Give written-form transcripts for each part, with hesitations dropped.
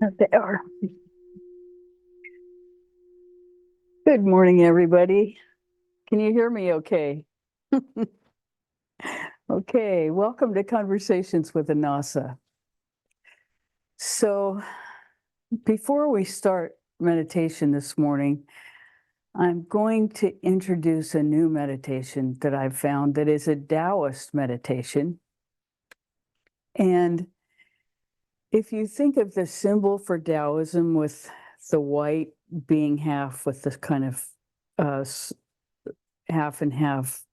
They are. Good morning, everybody. Can you hear me okay? Okay, welcome to Conversations with Anasa. So, before we start meditation this morning, I'm going to introduce a new meditation that I've found that is a Taoist meditation. And if you think of the symbol for Taoism with the white being half with this kind of half and half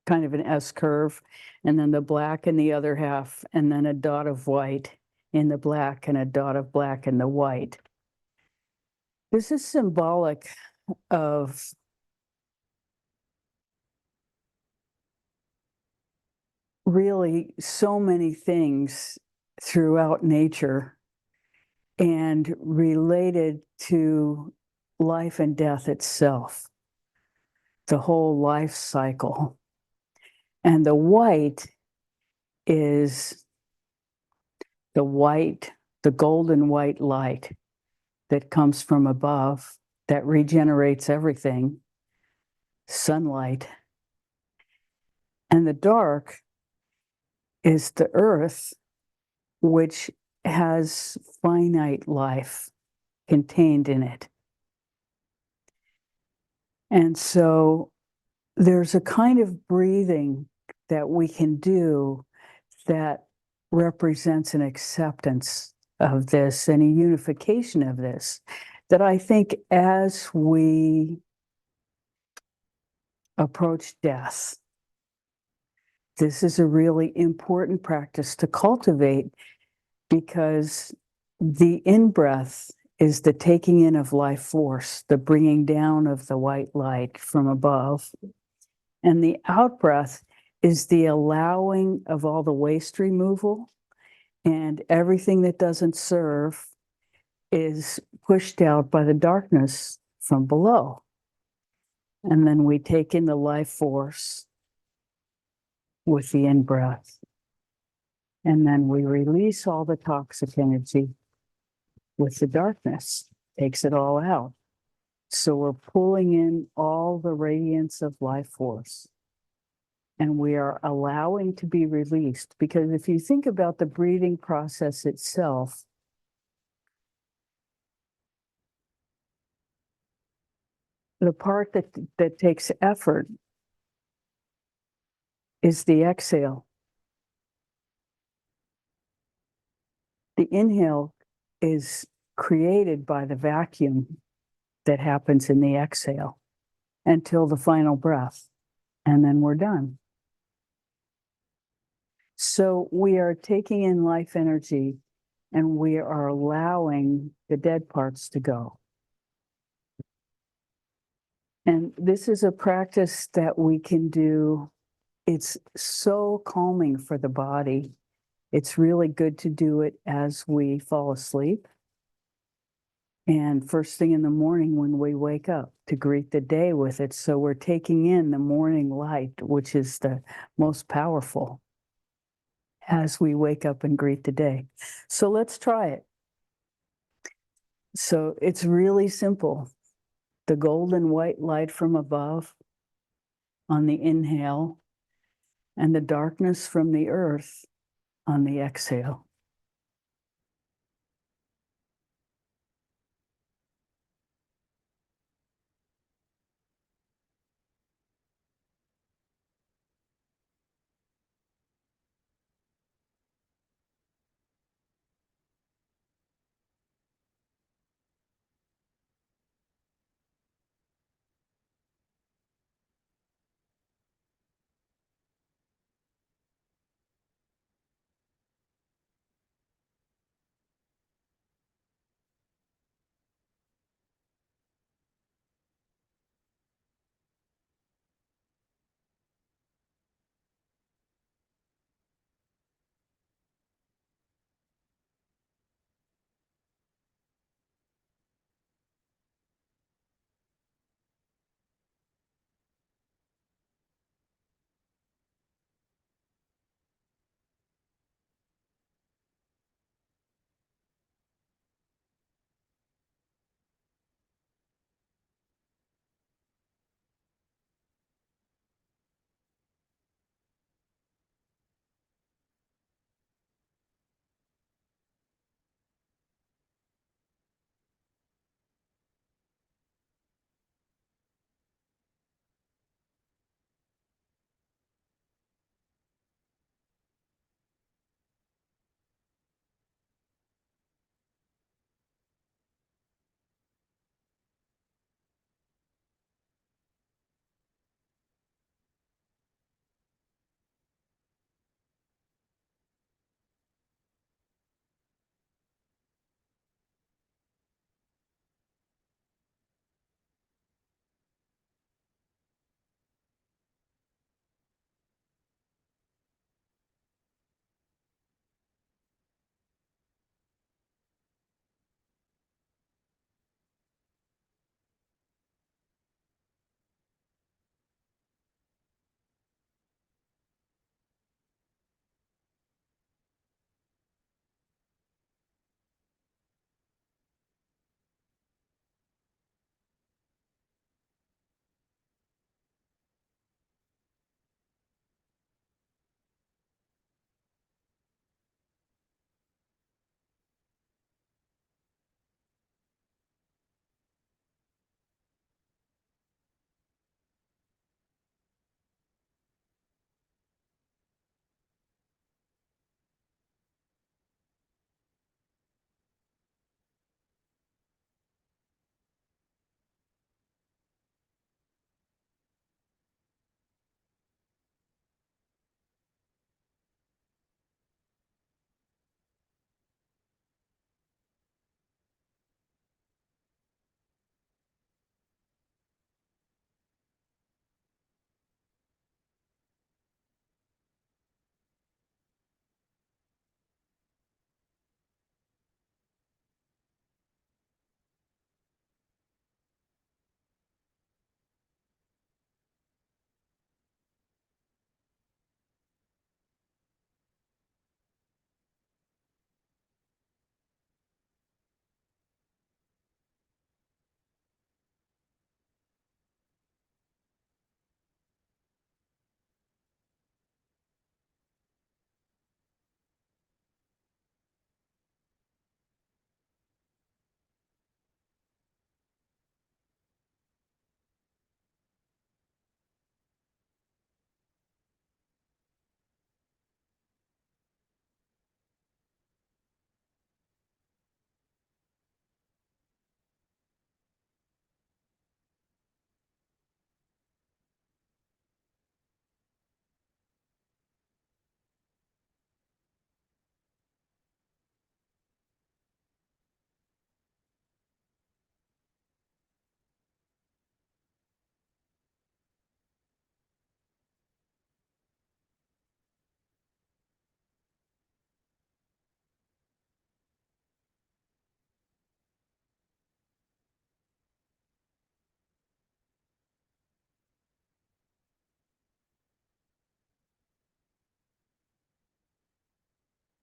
kind of an S curve, and then the black in the other half, and then a dot of white in the black and a dot of black in the white. This is symbolic of really so many things throughout nature and related to life and death itself, the whole life cycle. And the white is the white, the golden white light that comes from above that regenerates everything, sunlight. And the dark is the earth, which has finite life contained in it. And so there's a kind of breathing that we can do that represents an acceptance of this and a unification of this, that I think as we approach death, this is a really important practice to cultivate, because the in-breath is the taking in of life force, the bringing down of the white light from above. And the out-breath is the allowing of all the waste removal, and everything that doesn't serve is pushed out by the darkness from below. And then we take in the life force with the in-breath. And then we release all the toxic energy with the darkness, takes it all out. So we're pulling in all the radiance of life force, and we are allowing to be released. Because if you think about the breathing process itself, the part that takes effort is the exhale. The inhale is created by the vacuum that happens in the exhale until the final breath, and then we're done. So we are taking in life energy and we are allowing the dead parts to go. And this is a practice that we can do. It's so calming for the body. It's really good to do it as we fall asleep and first thing in the morning when we wake up, to greet the day with it. So we're taking in the morning light, which is the most powerful, as we wake up and greet the day. So let's try it. So it's really simple. The golden white light from above on the inhale, and the darkness from the earth on the exhale.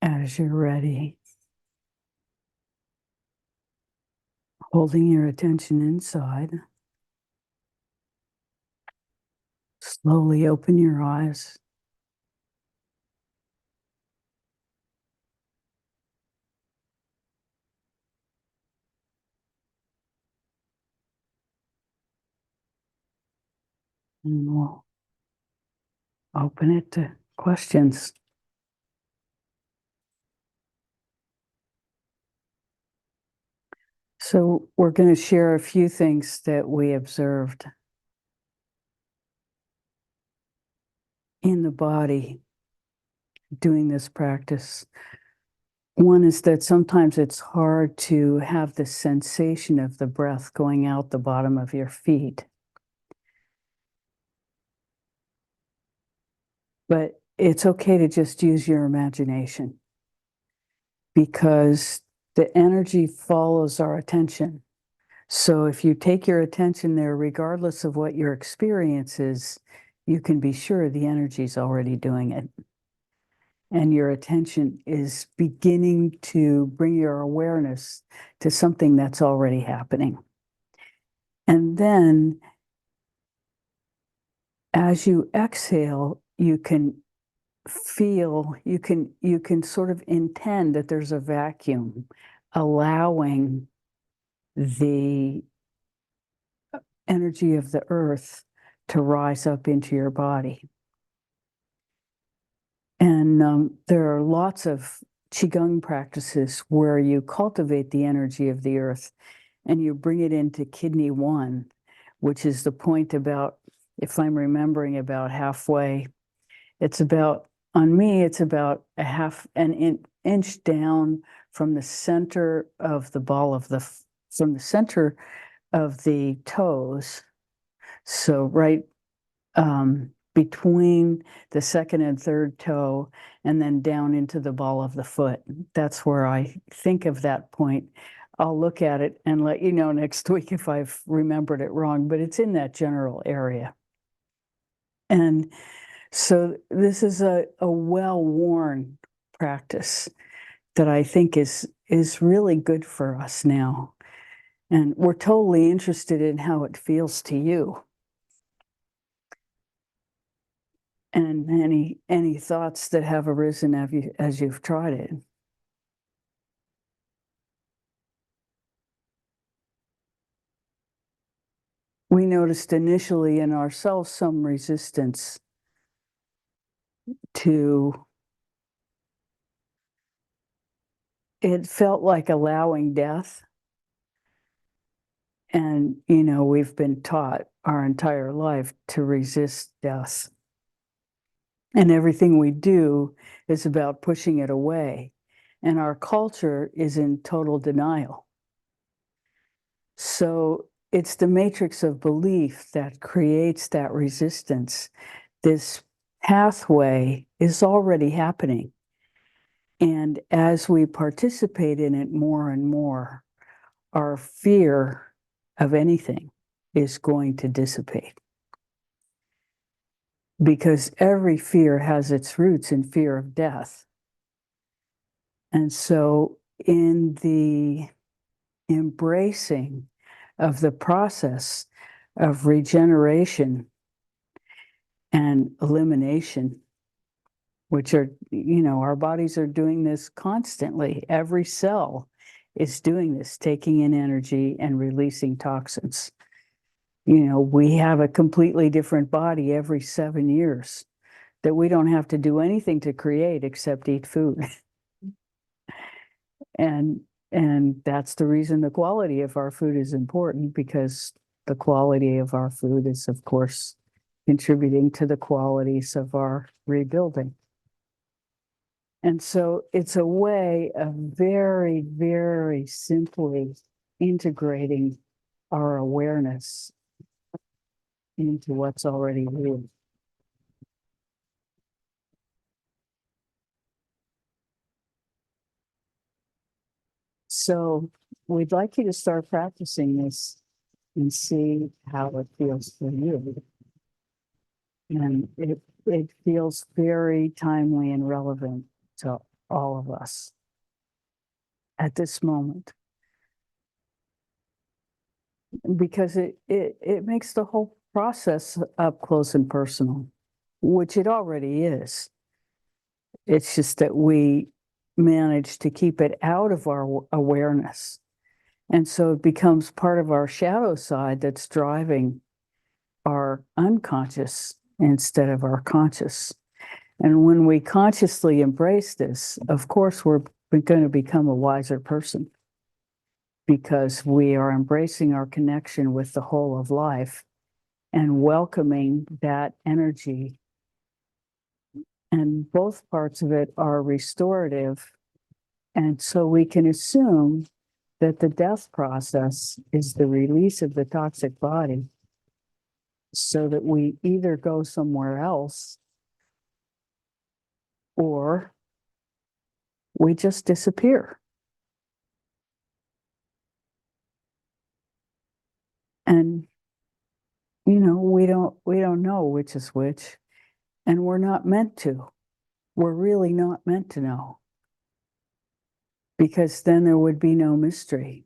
As you're ready, holding your attention inside, slowly open your eyes. And we'll open it to questions. So we're going to share a few things that we observed in the body doing this practice. One is that sometimes it's hard to have the sensation of the breath going out the bottom of your feet. But it's okay to just use your imagination, because the energy follows our attention. So if you take your attention there, regardless of what your experience is, you can be sure the energy is already doing it. And your attention is beginning to bring your awareness to something that's already happening. And then as you exhale, you can feel, you can sort of intend that there's a vacuum, allowing the energy of the earth to rise up into your body. And there are lots of Qigong practices where you cultivate the energy of the earth and you bring it into kidney 1, which is the point about, if I'm remembering, about halfway. It's about, on me, it's about an inch down from the center of the ball of from the center of the toes. So right between the second and third toe, and then down into the ball of the foot. That's where I think of that point. I'll look at it and let you know next week if I've remembered it wrong, but it's in that general area. And so this is a well-worn practice that I think is really good for us now. And we're totally interested in how it feels to you. And any thoughts that have arisen as you've tried it? We noticed initially in ourselves some resistance to it. Felt like allowing death. And, we've been taught our entire life to resist death. And everything we do is about pushing it away. And our culture is in total denial. So it's the matrix of belief that creates that resistance. This pathway is already happening. And as we participate in it more and more, our fear of anything is going to dissipate. Because every fear has its roots in fear of death. And so in the embracing of the process of regeneration and elimination, which are, our bodies are doing this constantly. Every cell is doing this, taking in energy and releasing toxins. We have a completely different body every 7 years that we don't have to do anything to create except eat food. And that's the reason the quality of our food is important, because the quality of our food is, of course, contributing to the qualities of our rebuilding. And so it's a way of very, very simply integrating our awareness into what's already real. So we'd like you to start practicing this and see how it feels for you. And it feels very timely and relevant to all of us at this moment, because it makes the whole process up close and personal, which it already is. It's just that we manage to keep it out of our awareness. And so it becomes part of our shadow side that's driving our unconscious instead of our conscious. And when we consciously embrace this, of course, we're going to become a wiser person, because we are embracing our connection with the whole of life and welcoming that energy. And both parts of it are restorative. And so we can assume that the death process is the release of the toxic body, so that we either go somewhere else or we just disappear. And we don't know which is which, and we're not meant to. We're really not meant to know, because then there would be no mystery.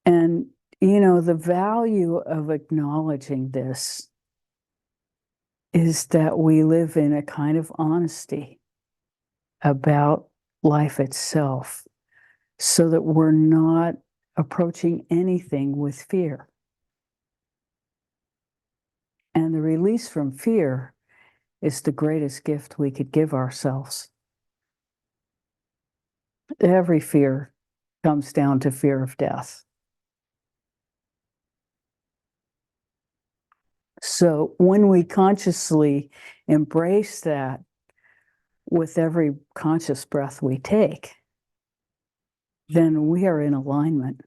And the value of acknowledging this is that we live in a kind of honesty about life itself, so that we're not approaching anything with fear. And the release from fear is the greatest gift we could give ourselves. Every fear comes down to fear of death. So when we consciously embrace that with every conscious breath we take, then we are in alignment.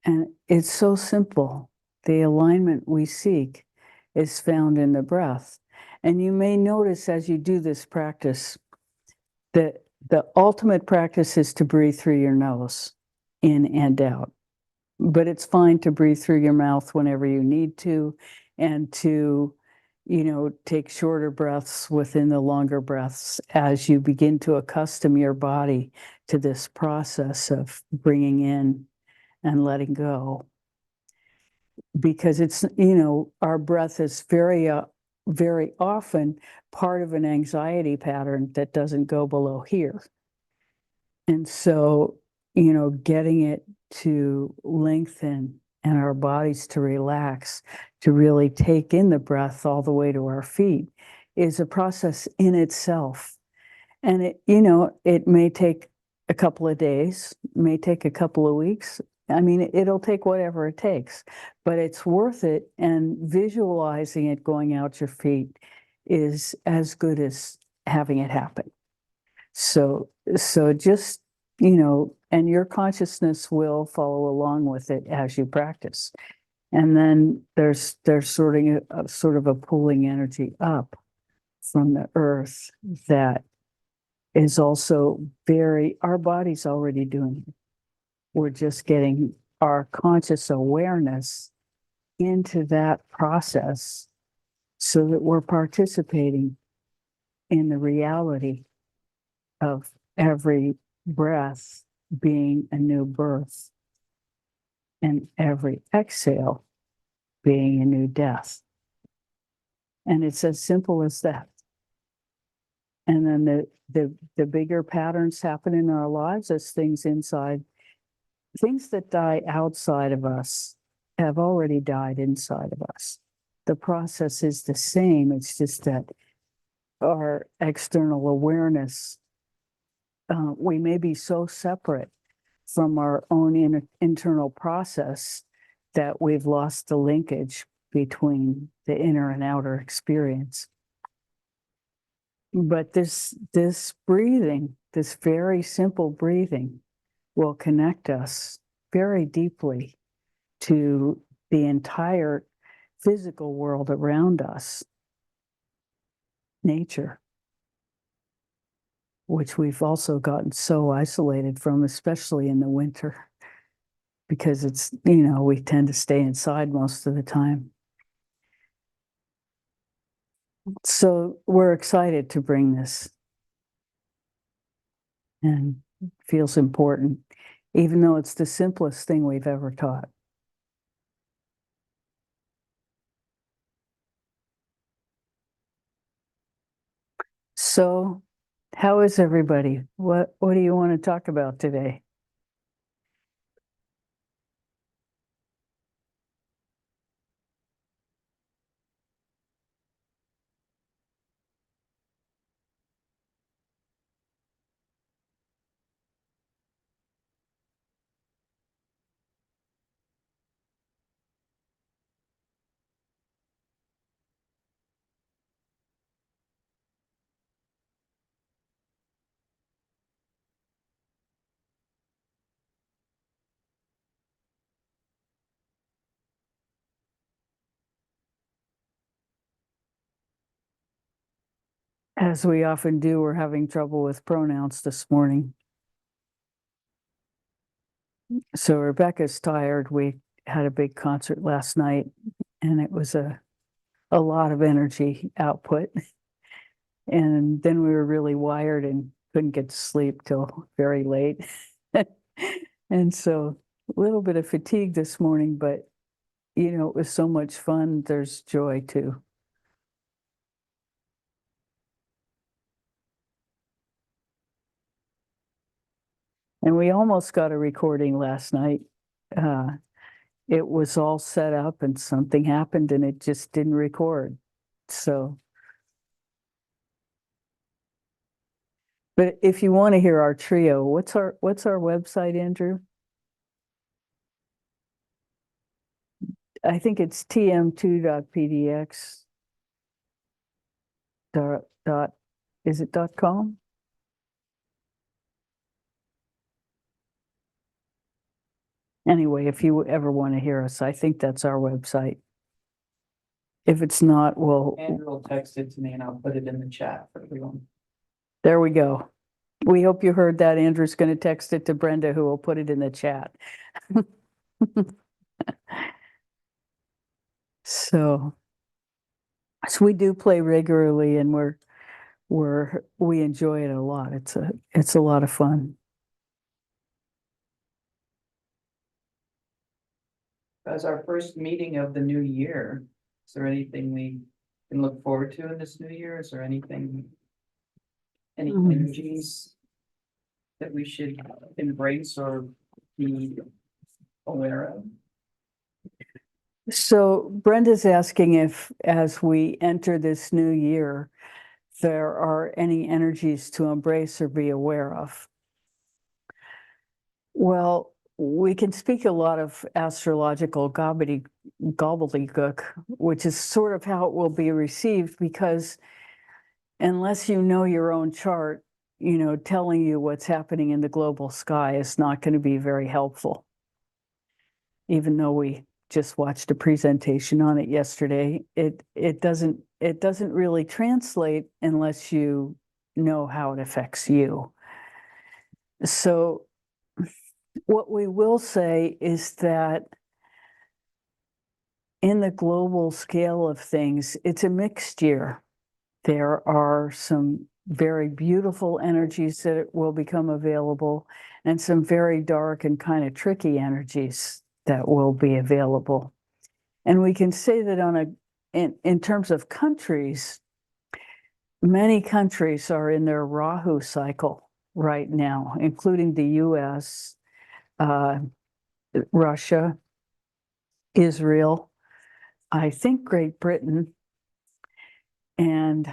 And it's so simple. The alignment we seek is found in the breath. And you may notice as you do this practice that the ultimate practice is to breathe through your nose, in and out. But it's fine to breathe through your mouth whenever you need to, and to, take shorter breaths within the longer breaths as you begin to accustom your body to this process of bringing in and letting go. Because it's, our breath is very often part of an anxiety pattern that doesn't go below here. And so, getting it to lengthen and our bodies to relax, to really take in the breath all the way to our feet, is a process in itself. And it may take a couple of days, may take a couple of weeks. I mean, it'll take whatever it takes, but it's worth it. And visualizing it going out your feet is as good as having it happen. So just, and your consciousness will follow along with it as you practice. And then there's sort of a pulling energy up from the earth that is also our body's already doing it. We're just getting our conscious awareness into that process so that we're participating in the reality of every breath being a new birth and every exhale being a new death. And it's as simple as that. And then the bigger patterns happen in our lives as things that die outside of us have already died inside of us. The process is the same. It's just that our external awareness, we may be so separate from our own internal process that we've lost the linkage between the inner and outer experience. But this breathing, this very simple breathing, will connect us very deeply to the entire physical world around us, nature, which we've also gotten so isolated from, especially in the winter, because it's, we tend to stay inside most of the time. So we're excited to bring this, and it feels important, even though it's the simplest thing we've ever taught. So, how is everybody? What do you want to talk about today? As we often do, we're having trouble with pronouns this morning. So Rebecca's tired. We had a big concert last night, and it was a lot of energy output. And then we were really wired and couldn't get to sleep till very late. And so a little bit of fatigue this morning, but it was so much fun. There's joy too. And we almost got a recording last night. Uh, it was all set up and something happened and it just didn't record. So, but if you want to hear our trio, what's our website, Andrew? I think it's tm2.pdx dot, is it .com? Anyway, if you ever want to hear us, I think that's our website. If it's not, Andrew will text it to me and I'll put it in the chat for everyone. There we go. We hope you heard that. Andrew's going to text it to Brenda, who will put it in the chat. So we do play regularly, and we enjoy it a lot. It's a lot of fun. As our first meeting of the new year, is there anything we can look forward to in this new year? Is there any energies that we should embrace or be aware of? So Brenda's asking if, as we enter this new year, there are any energies to embrace or be aware of. Well, we can speak a lot of astrological gobbledygook, which is sort of how it will be received, because unless you know your own chart, telling you what's happening in the global sky is not going to be very helpful. Even though we just watched a presentation on it yesterday, it doesn't really translate unless you know how it affects you. So what we will say is that in the global scale of things, it's a mixed year. There are some very beautiful energies that will become available, and some very dark and kind of tricky energies that will be available. And we can say that in terms of countries, many countries are in their Rahu cycle right now, including the US, Russia, Israel, I think Great Britain, and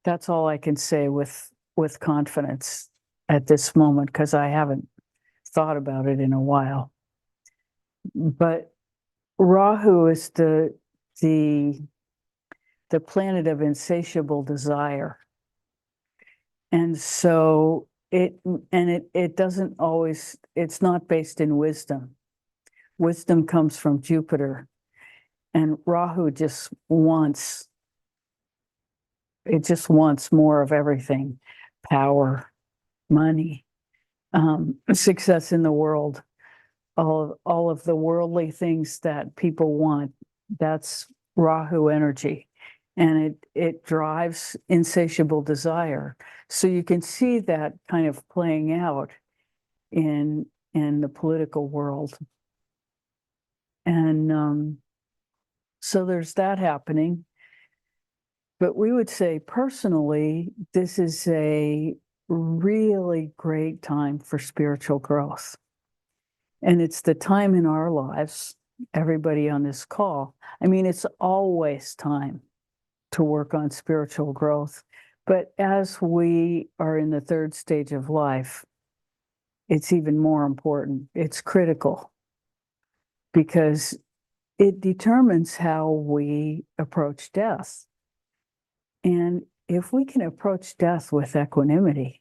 that's all I can say with confidence at this moment, because I haven't thought about it in a while. But Rahu is the planet of insatiable desire. And so it doesn't always, it's not based in wisdom. Wisdom comes from Jupiter, and Rahu just wants more of everything: power, money, success in the world, all of the worldly things that people want. That's Rahu energy. and it drives insatiable desire. So you can see that kind of playing out in the political world. And so there's that happening. But we would say personally, this is a really great time for spiritual growth. And it's the time in our lives, everybody on this call. I mean, it's always time to work on spiritual growth. But as we are in the third stage of life, it's even more important. It's critical because it determines how we approach death. And if we can approach death with equanimity,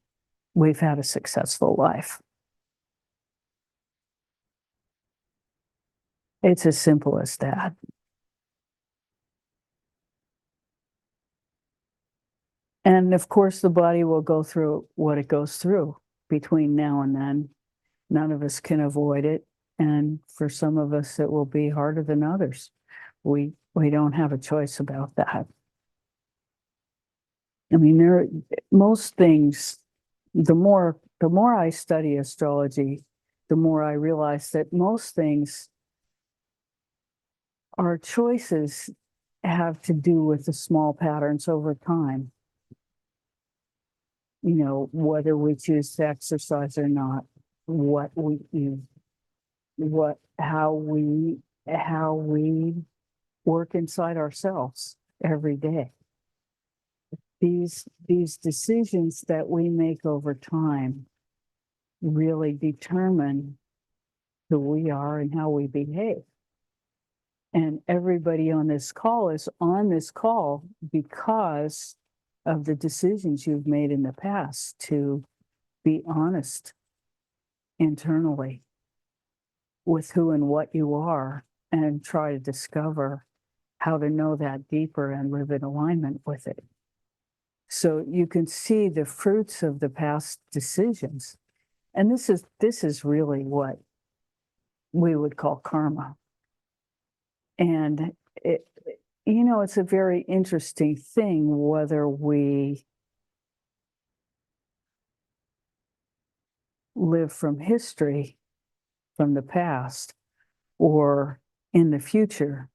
we've had a successful life. It's as simple as that. And of course, the body will go through what it goes through between now and then. None of us can avoid it. And for some of us, it will be harder than others. We don't have a choice about that. I mean, most things, the more I study astrology, the more I realize that most things, our choices have to do with the small patterns over time. You know, whether we choose to exercise or not, what we eat, how we work inside ourselves every day. These decisions that we make over time really determine who we are and how we behave. And everybody on this call is on this call because of the decisions you've made in the past to be honest internally with who and what you are and try to discover how to know that deeper and live in alignment with it. So you can see the fruits of the past decisions. And this is really what we would call karma. And it's a very interesting thing whether we live from history, from the past, or in the future.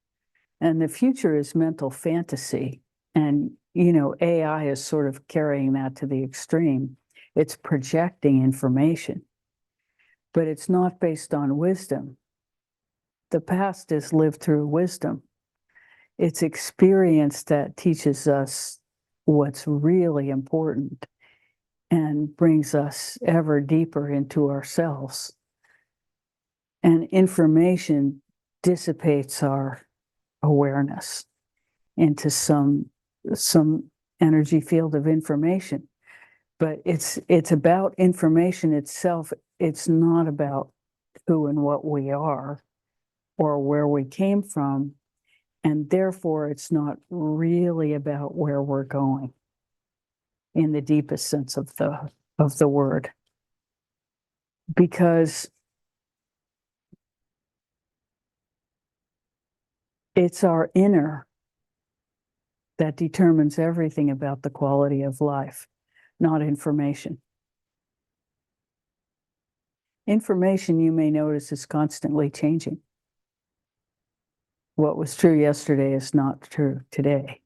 And the future is mental fantasy. And, AI is sort of carrying that to the extreme. It's projecting information, but it's not based on wisdom. The past is lived through wisdom. It's experience that teaches us what's really important and brings us ever deeper into ourselves. And information dissipates our awareness into some energy field of information. But it's about information itself. It's not about who and what we are or where we came from. And therefore, it's not really about where we're going in the deepest sense of the word. Because it's our inner that determines everything about the quality of life, not information. Information, you may notice, is constantly changing. What was true yesterday is not true today.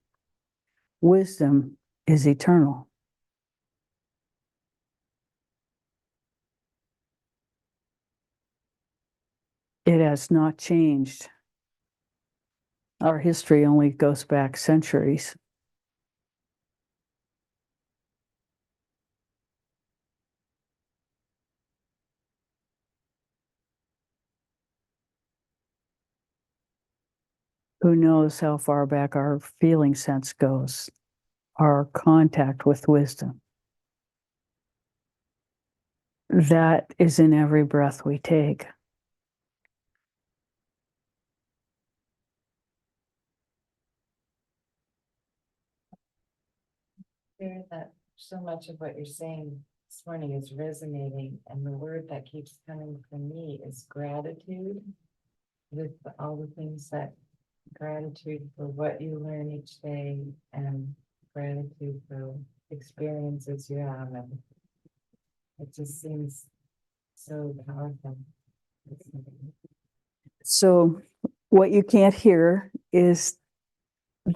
Wisdom is eternal. It has not changed. Our history only goes back centuries. Who knows how far back our feeling sense goes, our contact with wisdom. That is in every breath we take. Hear that so much of what you're saying this morning is resonating, and the word that keeps coming from me is gratitude, with all the things that gratitude for what you learn each day and gratitude for experiences you have. And it just seems so powerful. So what you can't hear is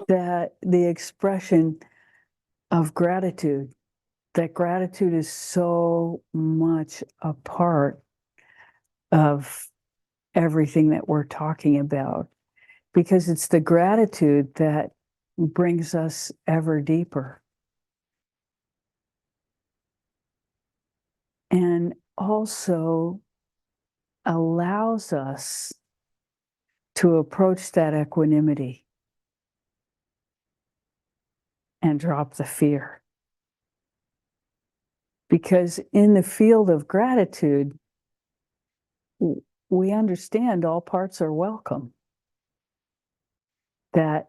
that the expression of gratitude, that gratitude is so much a part of everything that we're talking about, because it's the gratitude that brings us ever deeper. And also allows us to approach that equanimity and drop the fear. Because in the field of gratitude, we understand all parts are welcome. That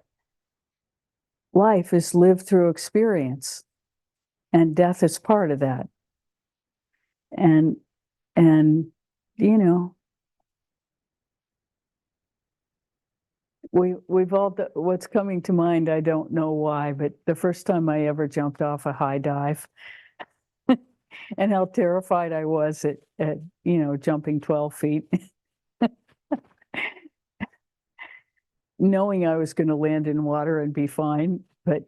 life is lived through experience, and death is part of that. And you know, we've all what's coming to mind, I don't know why, but the first time I ever jumped off a high dive and how terrified I was at jumping 12 feet, knowing I was going to land in water and be fine, but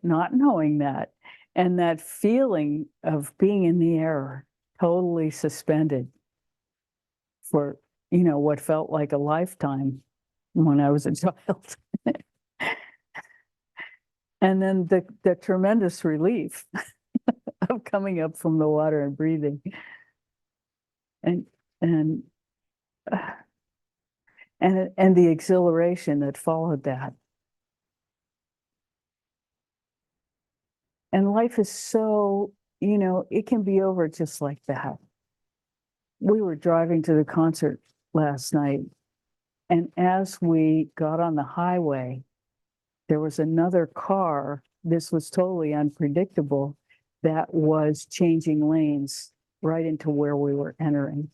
not knowing that. And that feeling of being in the air, totally suspended for, what felt like a lifetime when I was a child. And then the tremendous relief of coming up from the water and breathing. And and and the exhilaration that followed that. And life is so, it can be over just like that. We were driving to the concert last night, and as we got on the highway, there was another car. This was totally unpredictable, that was changing lanes right into where we were entering.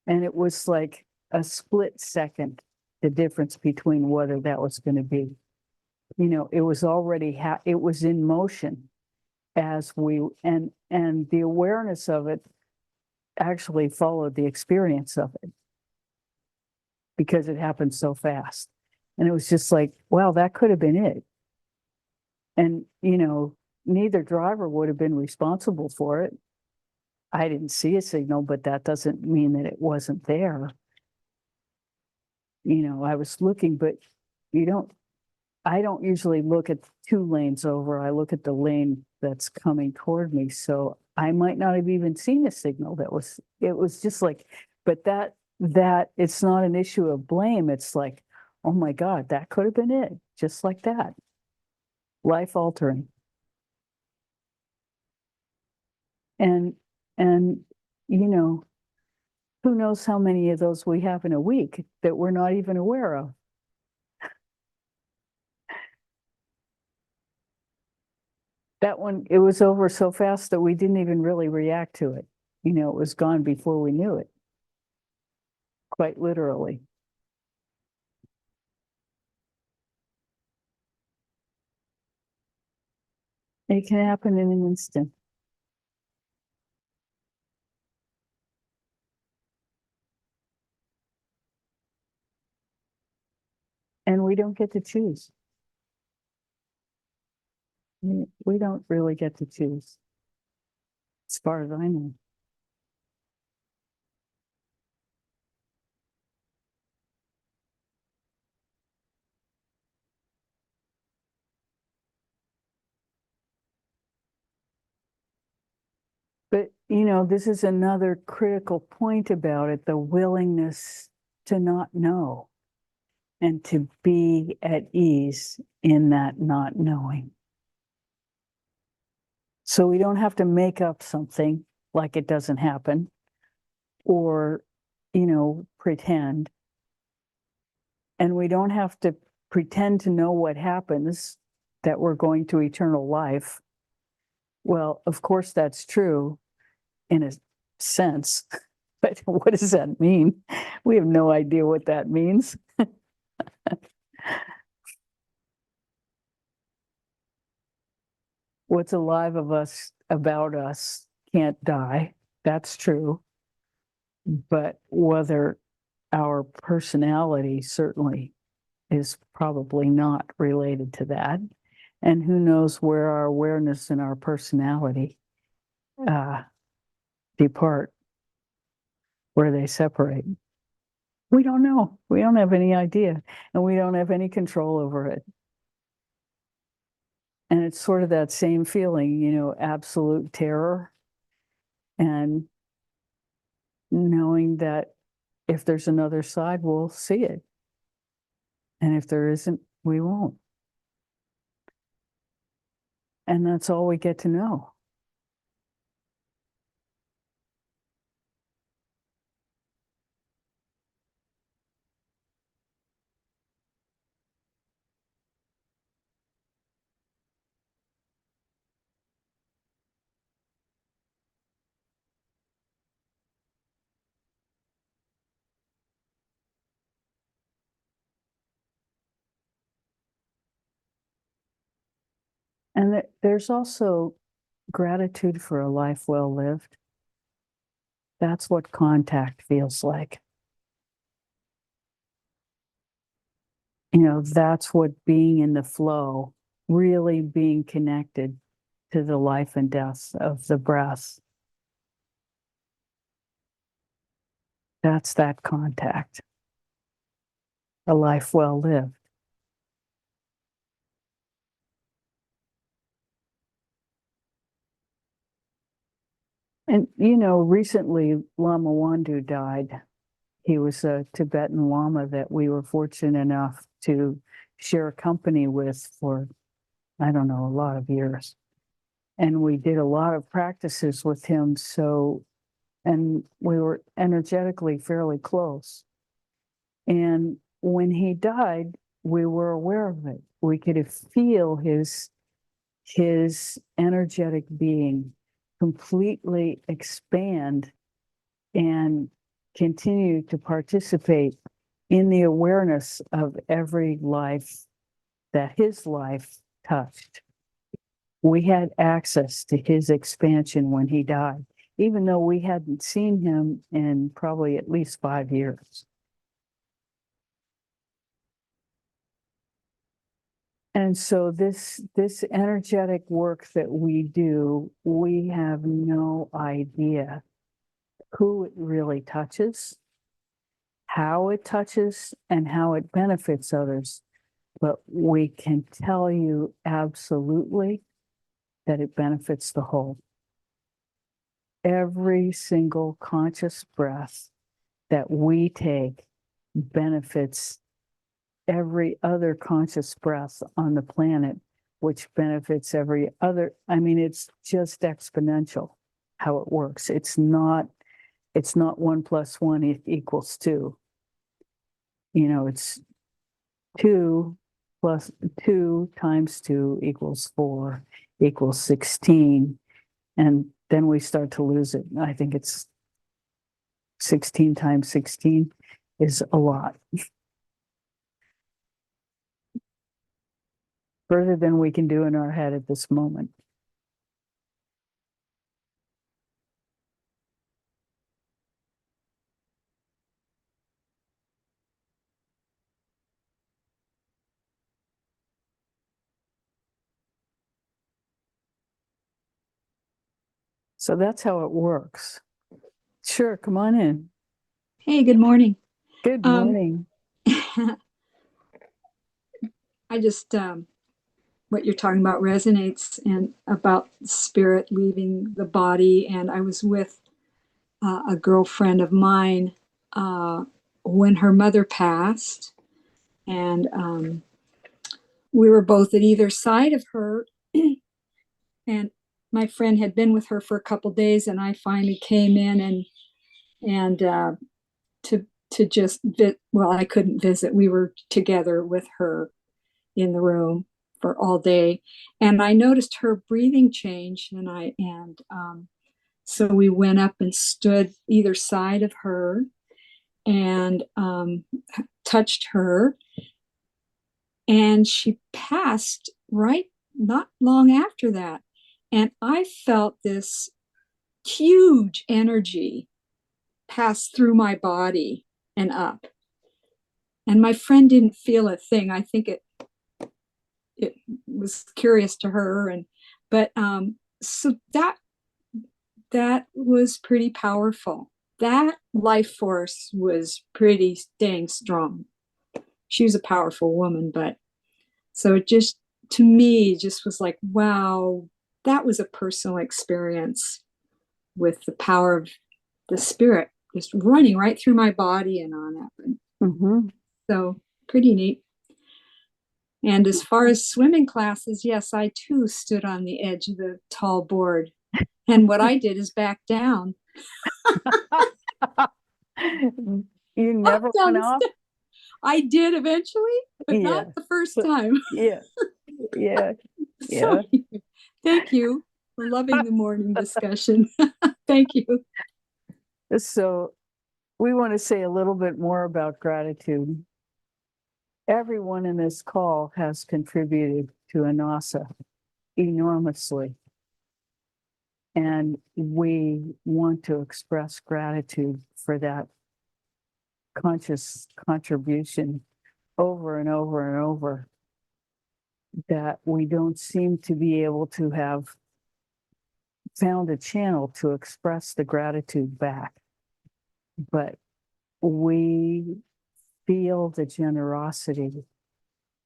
And it was like a split second, the difference between whether that was going to be. It was already, it was in motion as and the awareness of it actually followed the experience of it, because it happened so fast. And it was just like, well, that could have been it. And, neither driver would have been responsible for it. I didn't see a signal, but that doesn't mean that it wasn't there. I was looking, but I don't usually look at 2 lanes over. I look at the lane that's coming toward me. So I might not have even seen a signal. It was just like, but that it's not an issue of blame. It's like, oh my God, that could have been it. Just like that. Life altering. And who knows how many of those we have in a week that we're not even aware of. That one, it was over so fast that we didn't even really react to it. It was gone before we knew it. Quite literally. It can happen in an instant. And we don't get to choose. We don't really get to choose, as far as I know. But, this is another critical point about it, the willingness to not know and to be at ease in that not knowing. So we don't have to make up something like it doesn't happen, or, pretend. And we don't have to pretend to know what happens, that we're going to eternal life. Well, of course, that's true in a sense, but what does that mean? We have no idea what that means. what's alive of us about us can't die. That's true. But whether our personality certainly is probably not related to that. And who knows where our awareness and our personality depart, where they separate. We don't know. We don't have any idea, and we don't have any control over it. And it's sort of that same feeling, you know, absolute terror and knowing that if there's another side, we'll see it. And if there isn't, we won't. And that's all we get to know. And there's also gratitude for a life well lived. That's what contact feels like. You know, that's what being in the flow, really being connected to the life and death of the breath. That's that contact, a life well lived. And, you know, recently Lama Wandu died. He was a Tibetan Lama that we were fortunate enough to share company with for, I don't know, a lot of years. And we did a lot of practices with him. So, and we were energetically fairly close. And when he died, we were aware of it. We could feel his energetic being completely expand and continue to participate in the awareness of every life that his life touched. We had access to his expansion when he died, even though we hadn't seen him in probably at least 5 years. And so this energetic work that we do, we have no idea who it really touches, how it touches, and how it benefits others. But we can tell you absolutely that it benefits the whole. Every single conscious breath that we take benefits every other conscious breath on the planet, which benefits every other. I mean, it's just exponential how it works. It's not 1 + 1 equals 2. You know, it's 2 + 2 × 2 = 4 = 16. And then we start to lose it. I think it's 16 × 16 is a lot. Further than we can do in our head at this moment. So that's how it works. Sure, come on in. Hey, good morning. Good morning. I just, what you're talking about resonates and about spirit leaving the body. And I was with a girlfriend of mine when her mother passed. And we were both at either side of her. And my friend had been with her for a couple days, and I finally came in and to just well, I couldn't visit. We were together with her in the room for all day, and I noticed her breathing change, and so we went up and stood either side of her and touched her, and she passed right not long after that. And I felt this huge energy pass through my body and up. And my friend didn't feel a thing. I think it was curious to her. But so that was pretty powerful. That life force was pretty dang strong. She was a powerful woman, but so it just, to me, just was like, wow, that was a personal experience with the power of the spirit just running right through my body and on up. And Mm-hmm. so pretty neat. And as far as swimming classes, yes, I too stood on the edge of the tall board. And what I did is back down. You never Down went the off? stairs. I did eventually, but Yeah. not the first time. Yeah. Yeah. So, thank you for loving the morning discussion. Thank you. So we want to say a little bit more about gratitude. Everyone in this call has contributed to ANASA enormously. And we want to express gratitude for that conscious contribution over and over and over, that we don't seem to be able to have found a channel to express the gratitude back. But we feel the generosity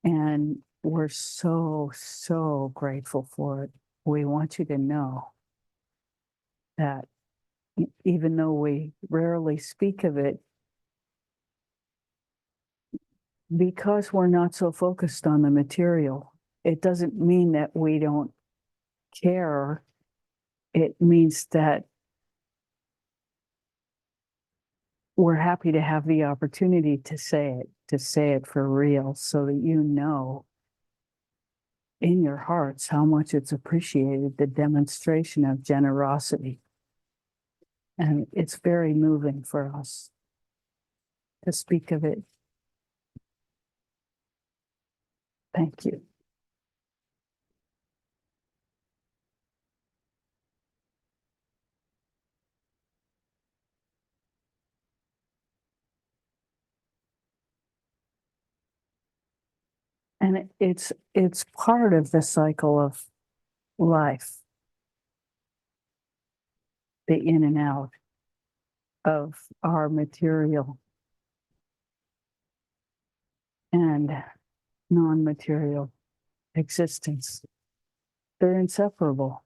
and we're so, so grateful for it. We want you to know that even though we rarely speak of it, because we're not so focused on the material, it doesn't mean that we don't care. It means that we're happy to have the opportunity to say it for real, so that you know in your hearts how much it's appreciated, the demonstration of generosity. And it's very moving for us to speak of it. Thank you. And it's part of the cycle of life, the in and out of our material and non-material existence. They're inseparable.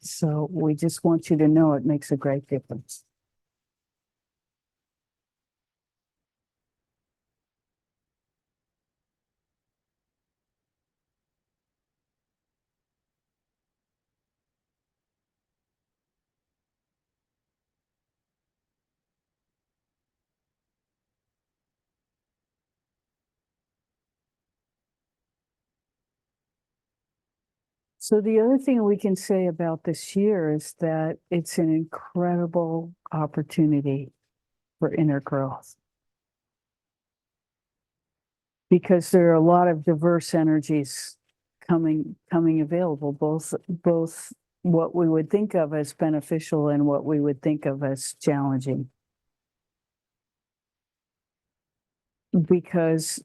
So we just want you to know it makes a great difference. So the other thing we can say about this year is that it's an incredible opportunity for inner growth, because there are a lot of diverse energies coming available, both what we would think of as beneficial and what we would think of as challenging. Because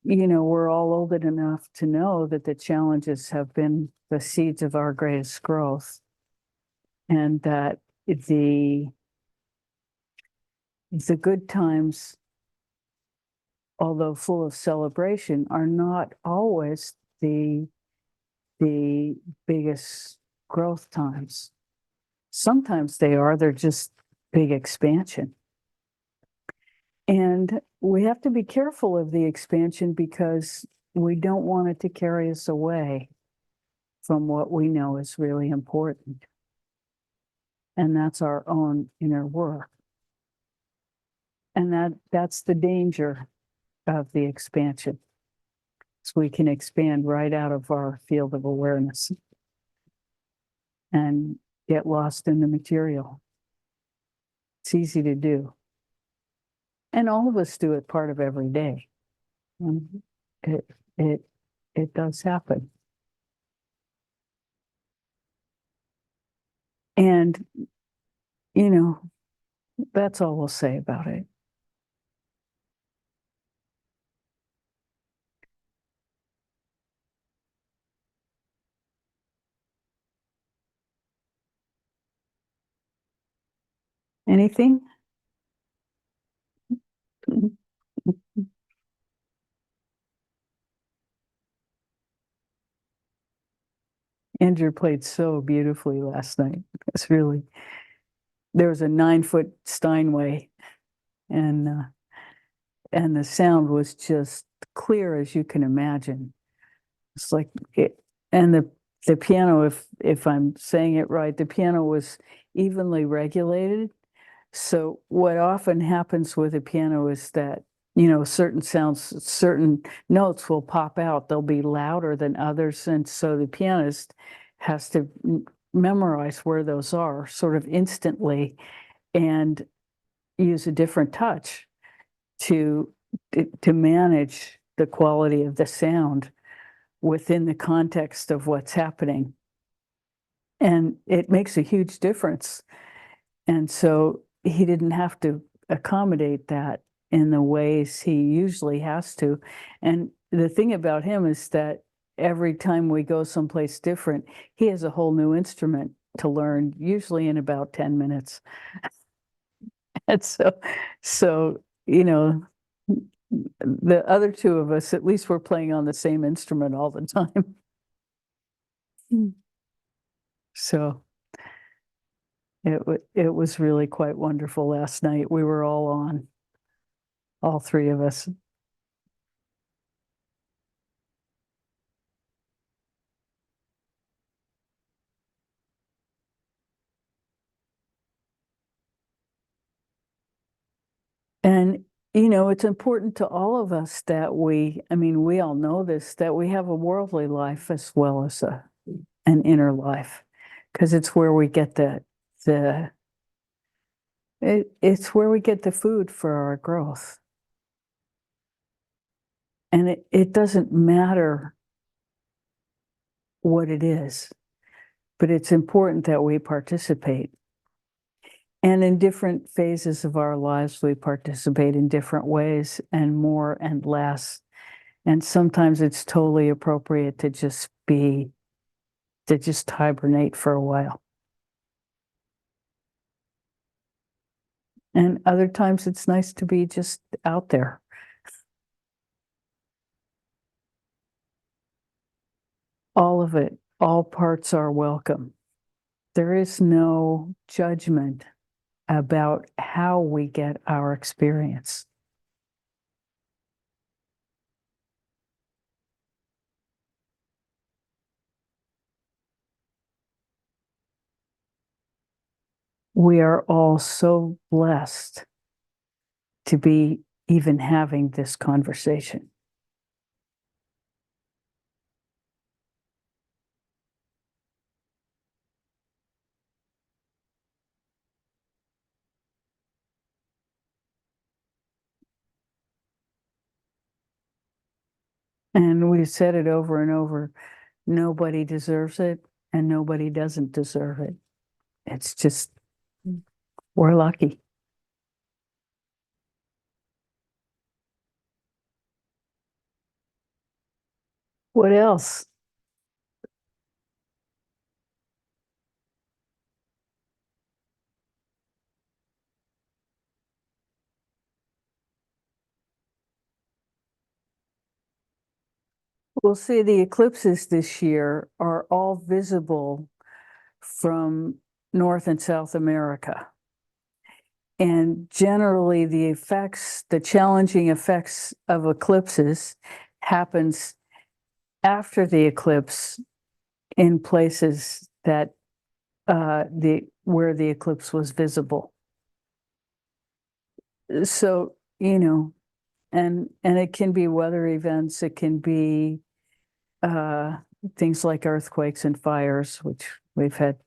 we're all old enough to know that the challenges have been the seeds of our greatest growth, and that the good times, although full of celebration, are not always the biggest growth times. Sometimes they're just big expansion. And we have to be careful of the expansion, because we don't want it to carry us away from what we know is really important. And that's our own inner work. And that's the danger of the expansion. So we can expand right out of our field of awareness and get lost in the material. It's easy to do. And all of us do it part of every day. It does happen. And, you know, that's all we'll say about it. Anything? Andrew played so beautifully last night. It's really, there was a 9-foot Steinway, and the sound was just clear as you can imagine. It's like it, and the piano, if I'm saying it right, the piano was evenly regulated. So what often happens with a piano is that, certain sounds, certain notes will pop out. They'll be louder than others. And so the pianist has to memorize where those are sort of instantly and use a different touch to to manage the quality of the sound within the context of what's happening. And it makes a huge difference. And so he didn't have to accommodate that in the ways he usually has to. And the thing about him is that every time we go someplace different, he has a whole new instrument to learn, usually in about 10 minutes. And so, the other two of us, at least we're playing on the same instrument all the time. So it was really quite wonderful last night. We were all on, all three of us. And, it's important to all of us that we all know this, that we have a worldly life as well as an inner life, because it's where we get it's where we get the food for our growth. And it doesn't matter what it is, but it's important that we participate. And in different phases of our lives, we participate in different ways, and more and less. And sometimes it's totally appropriate to just hibernate for a while. And other times it's nice to be just out there. All of it, all parts are welcome. There is no judgment about how we get our experience. We are all so blessed to be even having this conversation. And we've said it over and over, nobody deserves it and nobody doesn't deserve it. It's just, we're lucky. What else? We'll see, the eclipses this year are all visible from North and South America. And generally the challenging effects of eclipses happens after the eclipse in places that where the eclipse was visible. So, and it can be weather events, it can be things like earthquakes and fires, which we've had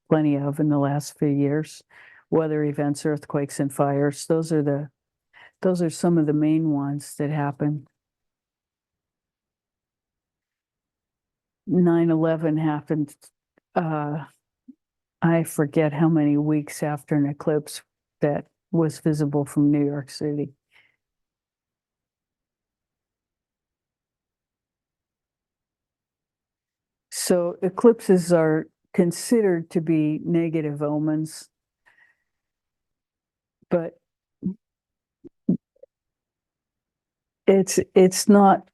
plenty of in the last few years. Weather events, earthquakes and fires, those are some of the main ones that happen. 9/11 happened I forget how many weeks after an eclipse that was visible from New York City. So eclipses are considered to be negative omens, but it's not.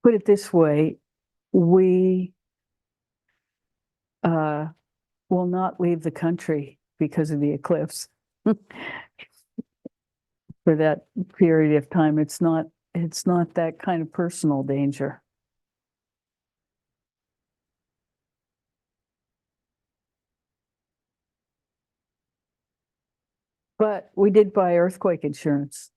Put it this way, we will not leave the country because of the eclipse for that period of time. It's not that kind of personal danger. But we did buy earthquake insurance.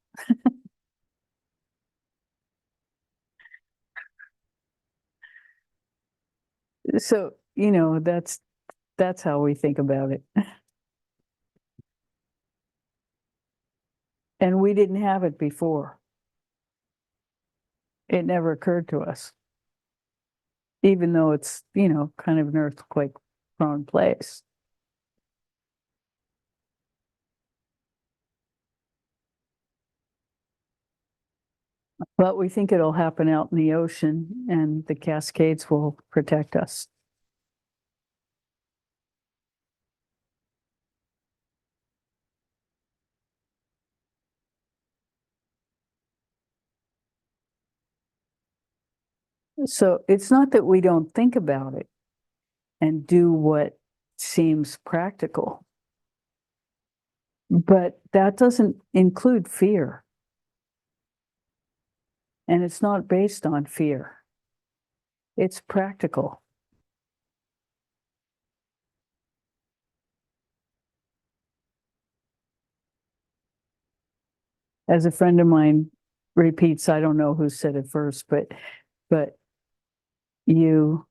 So, that's how we think about it. And we didn't have it before. It never occurred to us. Even though it's, kind of an earthquake prone place. But we think it'll happen out in the ocean and the Cascades will protect us. So it's not that we don't think about it and do what seems practical, but that doesn't include fear. And it's not based on fear. It's practical. As a friend of mine repeats, I don't know who said it first, but you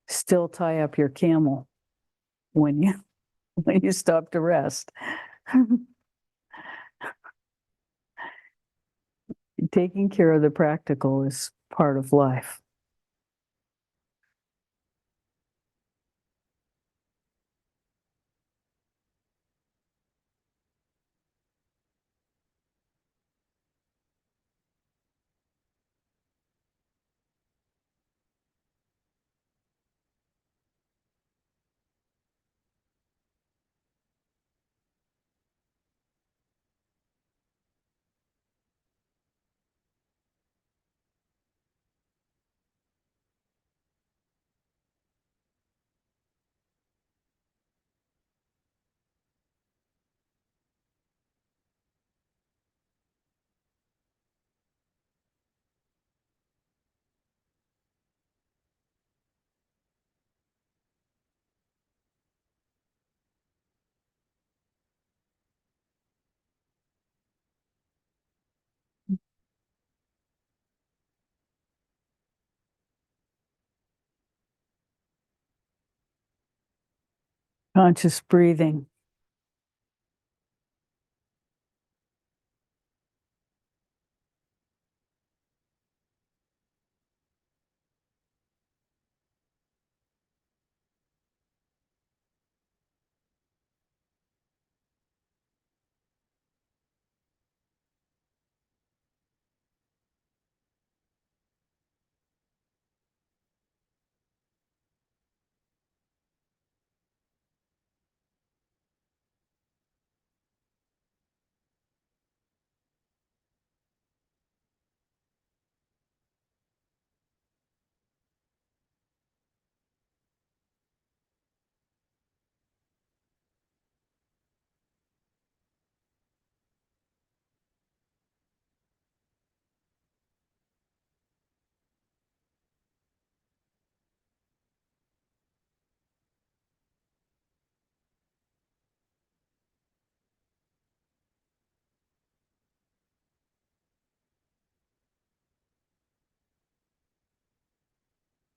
still tie up your camel when you stop to rest. Taking care of the practical is part of life. Conscious breathing.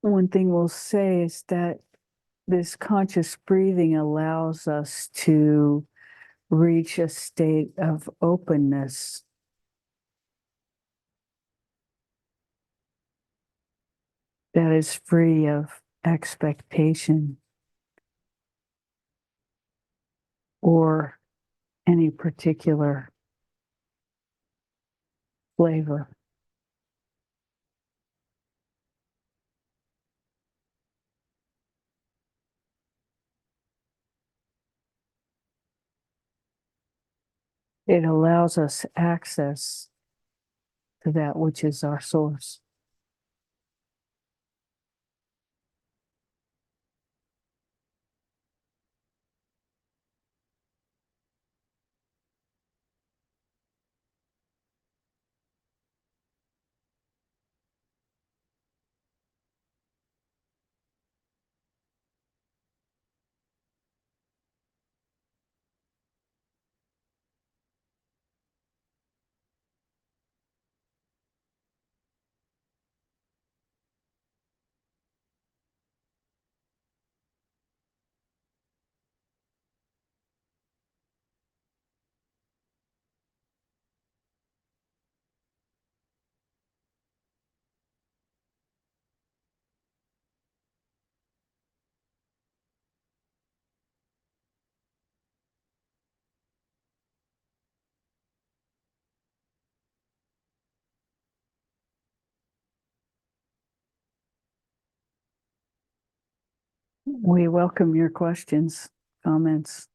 One thing we'll say is that this conscious breathing allows us to reach a state of openness that is free of expectation or any particular flavor. It allows us access to that which is our source. We welcome your questions, comments.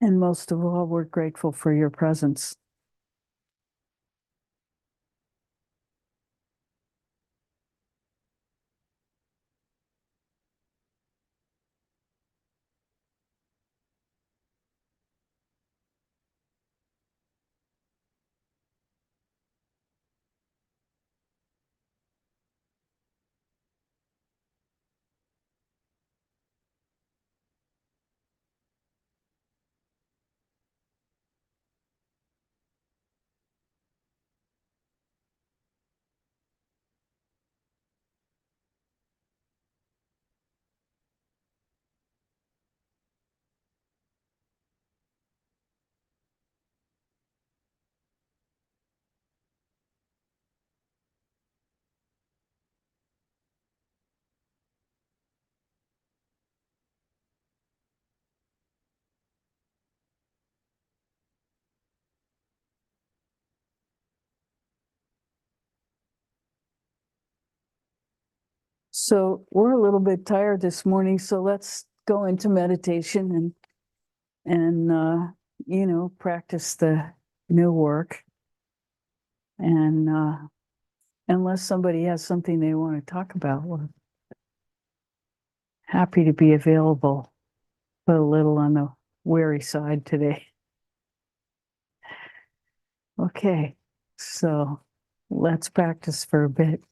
And most of all, we're grateful for your presence. So we're a little bit tired this morning, so let's go into meditation and practice the new work. And unless somebody has something they want to talk about, we're happy to be available, but a little on the wary side today. Okay, so let's practice for a bit.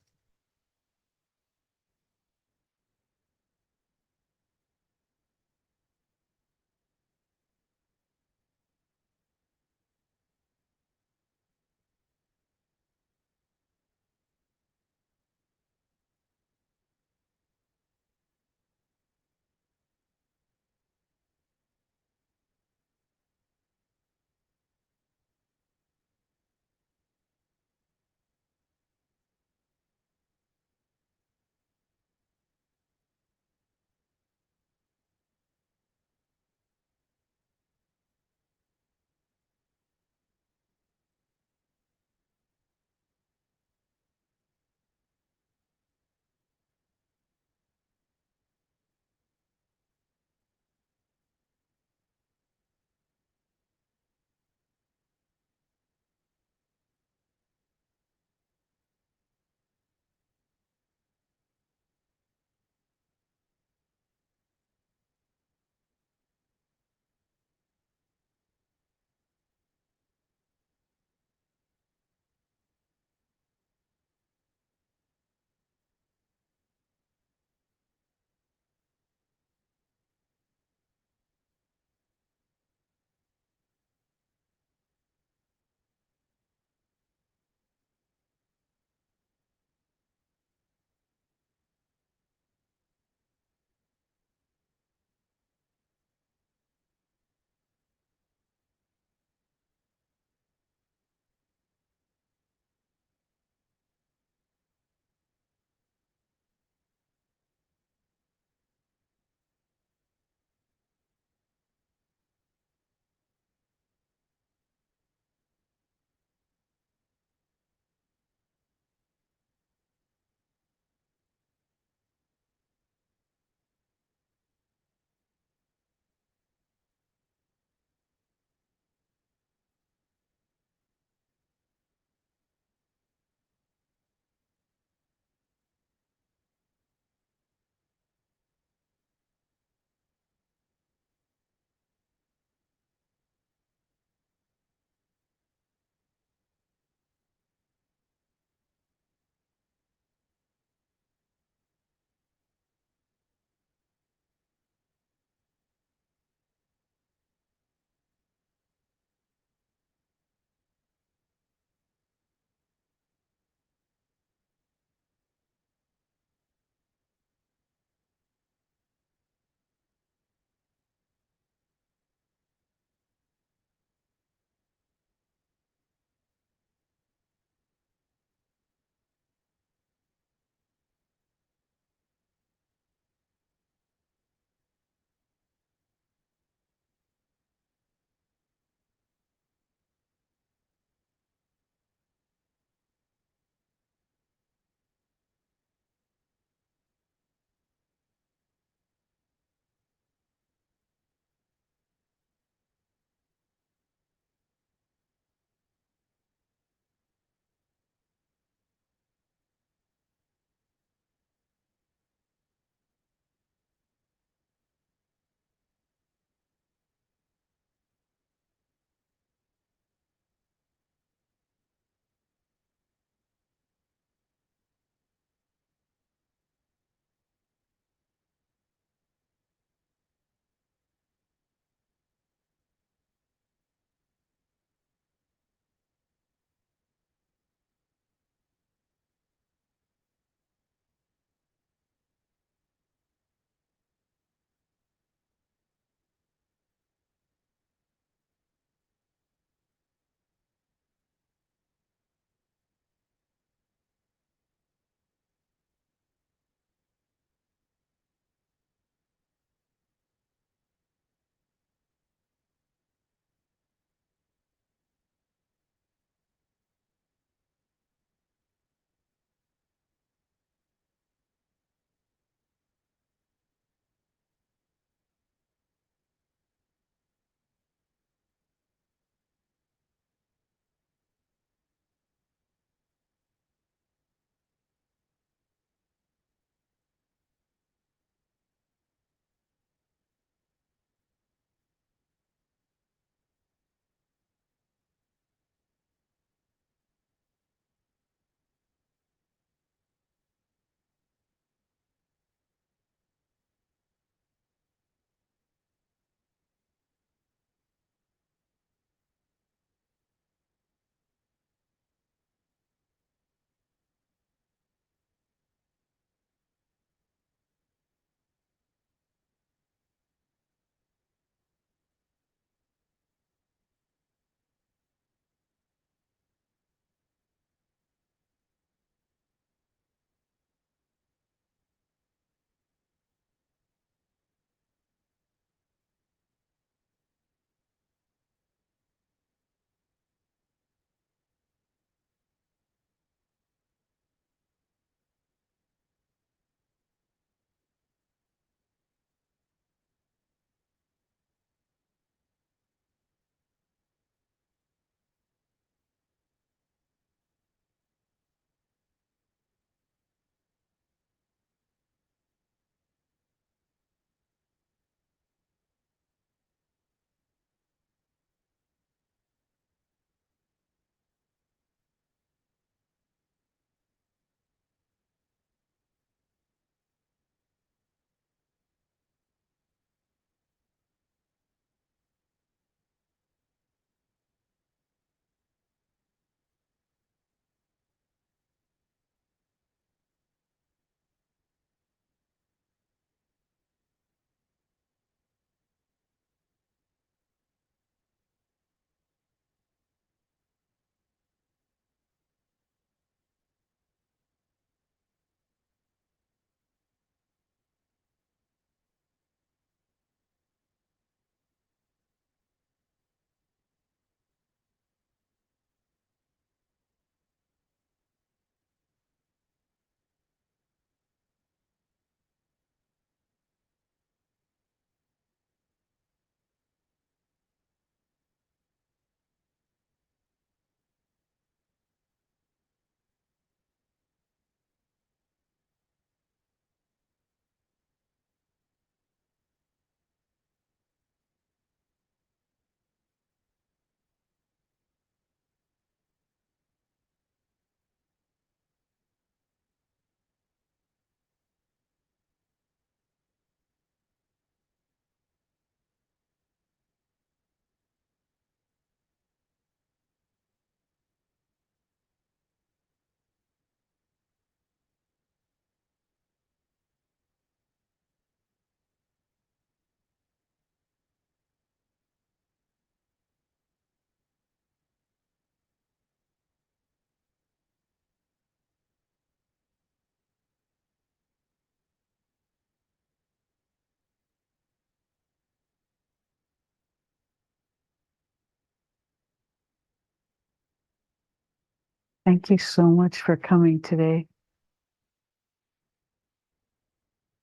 Thank you so much for coming today.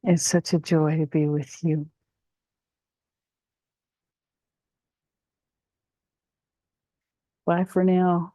It's such a joy to be with you. Bye for now.